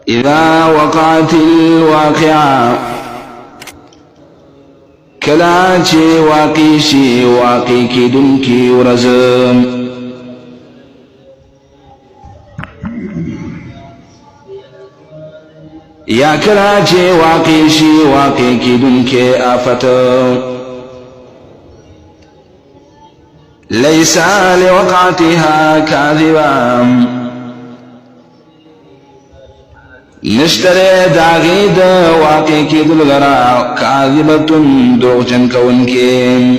اذا وقعت الواقعه کلا چه واقع شي واقع کیدونکی ورځ یا کلا چه واقع شي واقع کیدونکی آفت ليس لوقعتها كاذبا نشتر داغی دا واقع کی دل غرا کاذبتن دروغجن کون کی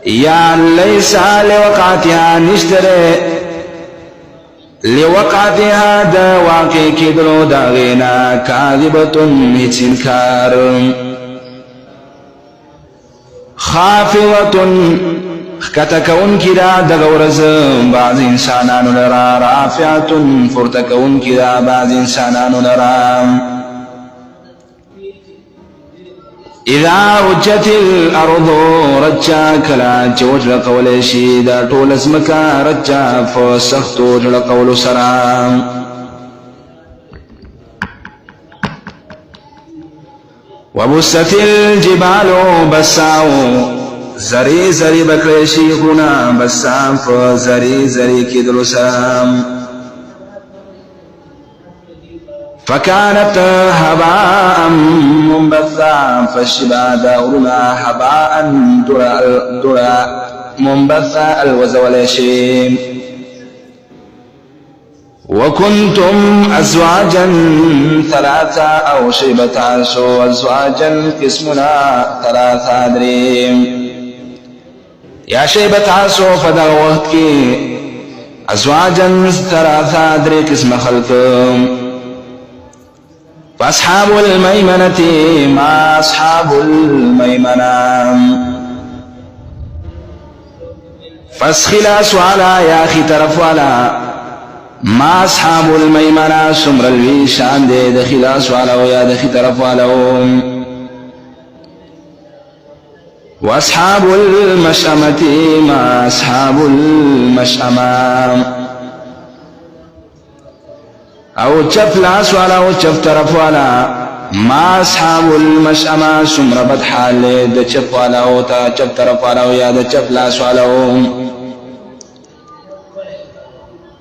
یا لیس لوقعتها نشتر لوقعتها دا واقع کی دلو داغینا کاذبتن هیچ انکار خافضتن کتکون کی دا دغورز بعض انسانانو لرا رافعتن فرتکون کی دا بعض انسانانو لرا اذا رجت الارض رجا کلا چوج لقول شي دا طول اسمکا رجا فسختو لقول سرام وبست الجبال بساو زری زری بکر شیخونا بسام فزری زری کدلو سام فكانت هباء منبثا فالشبا داغرنا هباء درا منبثا الوزولشيم وكنتم أزواجا ثلاثة أو شيبة عشو أزواجا قسمنا ثلاثة دريم يا شيبة عشو فدغوتك أزواجا ثلاثة دري قسم خلقم فأصحاب الميمنة ما أصحاب الميمنة فاسخلا سوالا يا أخي طرف والا ما أصحاب الميمنة سمر الويشان دي دخلاص والو يا دخي طرف والو وأصحاب المشأمة ما أصحاب المشأمة أو چف لاس والا أو چف طرف والا ما أصحاب المشأمة سمر بدحال دي چف والا أو تا چف طرف والا يا دي چف لاس والا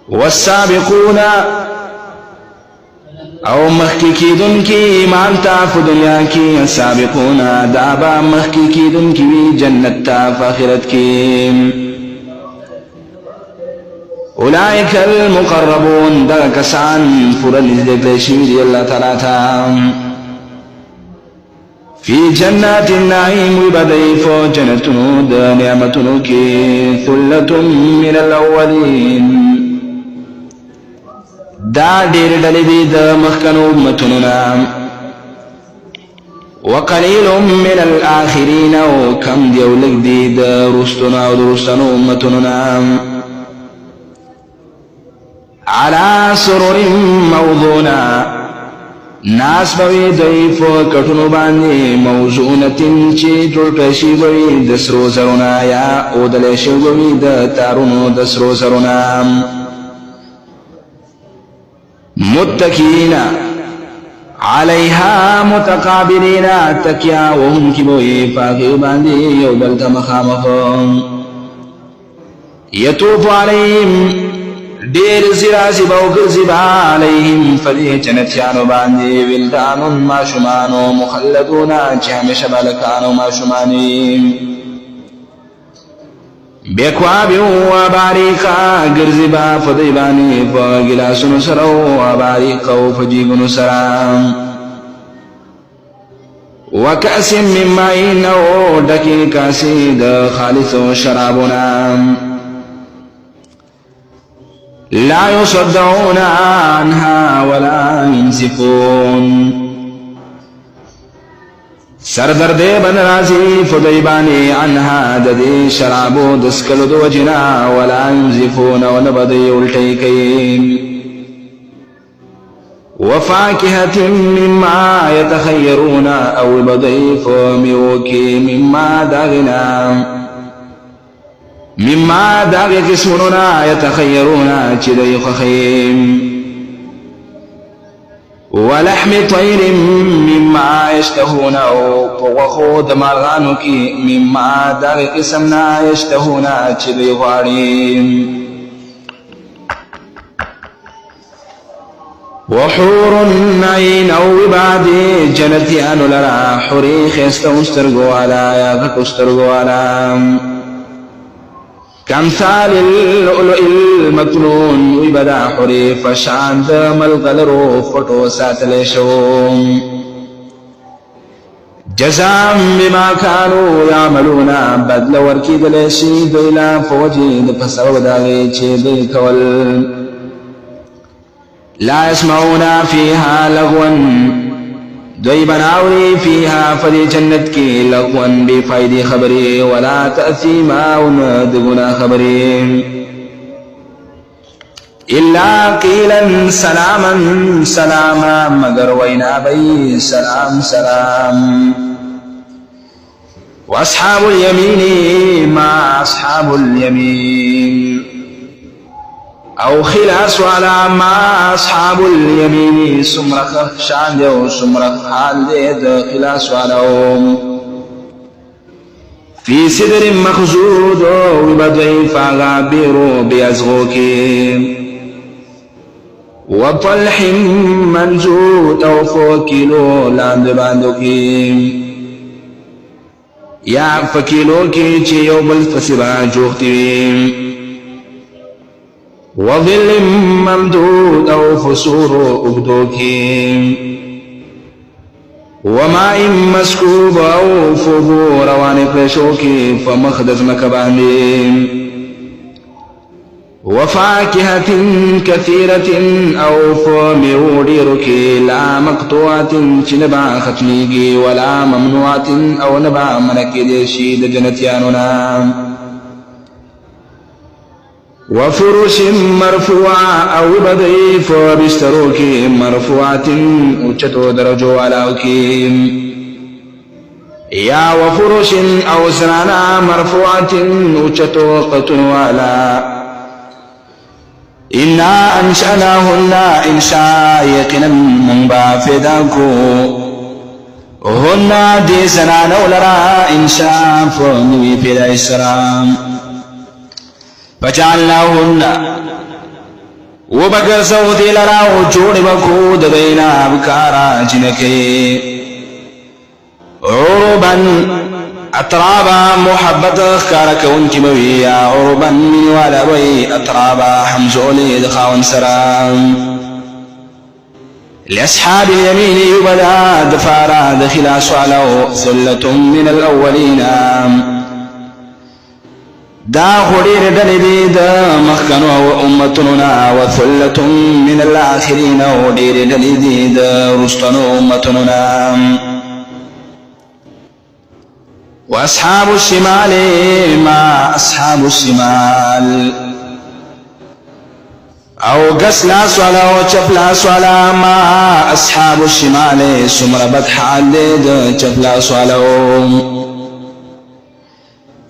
والسابقون او مخکی کی دن کی ایمان تا فی دنیا کی السابقون دابا مخکی کی دن کی جنت تا فاخرت کی اولئک المقربون دا کسان فرن ذکر شویدی اللہ تعالی تا فی جنات النعیم وبدیف جنتنو دا نعمتنو کی ثلت من الاولین دا دیر ڈلی دی دا مخکنو امتننا وقلیل من الآخرین و کم دیو لگ دی دا رستنا و درستنو امتننا علا سرور موضونا ناس بوی ضعیف کٹنو باندی موضونتن چی جل پیشی بوی دسرو زرونا یا اودلشو بوی دا تارونو دسرو زرونا متكئين عليها متقابلين تكيا وهم كبوي فاقي باندي يوبلت مخامخهم يطوف عليهم دير زراسي بوكر زبا عليهم فديه جنتيانو باندي ولدان ما شمانو مخلدون جهم شبالكانو ما شماني بیکواب و باریقا گرزبا فضیبانی فگلاسن سرو و باریقا فجیگن سرام وکأس من مائن او ڈکی کاسی دا خالص شرابنا لا يصدعون عنها ولا ينزفون سردر دے بن رازی فدیبانی عنها ددی شرابو دسکل دو جنا ولا ينزفون ونبدی الٹی کئی وفاکهة مما يتخيرون او بدی فمیوکی مما داغنا مما داغ قسمنا يتخيرون چدي خخيم ولحم طير مما يشتهون وخود مرغانو کی مما داغ قسمنا يشتهون چدي غارين وحور عين او عبادي جنتيان لرا حري خيستو استرغو على يا غك استرغو على كمثال اللؤلؤ المكنون وبدا حري فشان ملغلرو فتو ساتلشوم جزاء بما كانوا يعملون بدل وركي دلشي دولا فوجد فسبب داغي چه دل کول لا يسمعون فيها لغوا دوی بناوری فيها فدي جنت کی لغوا بفائد خبری ولا تأثیما وندگنا خبری إلا قيلا سلاما سلاما مگر وینا بی سلام سلام واصحاب اليمين ما أصحاب اليمين او خلاص على ما اصحاب اليمين سمرخ شان ديو سمرخ حال دي خلاص علىهم في سدر مخزود وبدعي فغابيرو بيزغوكي وطلح منزود او فوكيلو لاند باندوكي يا فكيلوكي چه يو بالفسبا جوختي وظل ممدود او فسور اغدوكي وماء مسكوب او فغور وانقشوكي فمخدز مكباني وفاكهة كثيرة او فمروديركي لا مقطوعة چنبا ختميجي ولا ممنوعة او نبا منكي ديشيد جنتياننا وفرش مرفوعة او بضيف بستروكي مرفوعة اچتو درجو علاوكي يا وفرش او سرانا مرفوعة اچتو قطن والا إنا أنشأناهن إنشاء يقنا منبا فداكو هن دي سنانو لرا إنشاء فنوي فدا السلام فجعلناهن وبكر سوثي لرا وجود بكود بينا بكارا جنكي عربا أترابا محبة خارك ونكموية عربا من والبي أترابا حمزولي دخاون سرام لأصحاب اليمين يبدا دفارا دخلا سوالو ثلة من الأولين دا خدير دلدي دا مخكنوا أمتنا وثلة من الآخرين ودير دلدي دا رستنوا أمتنا وأصحاب الشمال ما أصحاب الشمال أو قسلا صلاة وشفلا صلاة ما أصحاب الشمال سمر بدحال دا شفلا صلاة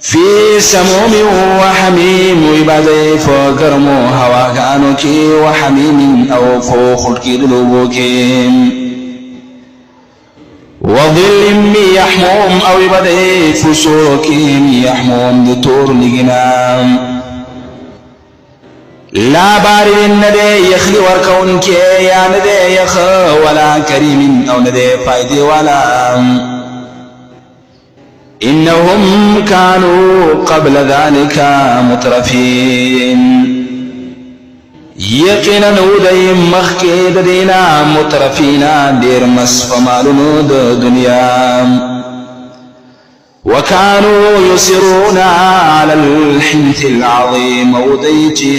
في سموم وحميم ويبادي فقرمو هوا كانوكي وحميم أو فوخلكي دلوبوكي وظل من يحموم أو يبادي فسوكي يحموم دطور لغنام لا بارد ندي يخلي وركونكي يا ندي يخ ولا كريم أو ندي فايدي ولا إنهم كانوا قبل ذلك مترفين يقينا ودي مخكي دينا مترفين دير مسفمالون دنيا وكانوا يسرون على الحنث العظيم وديتي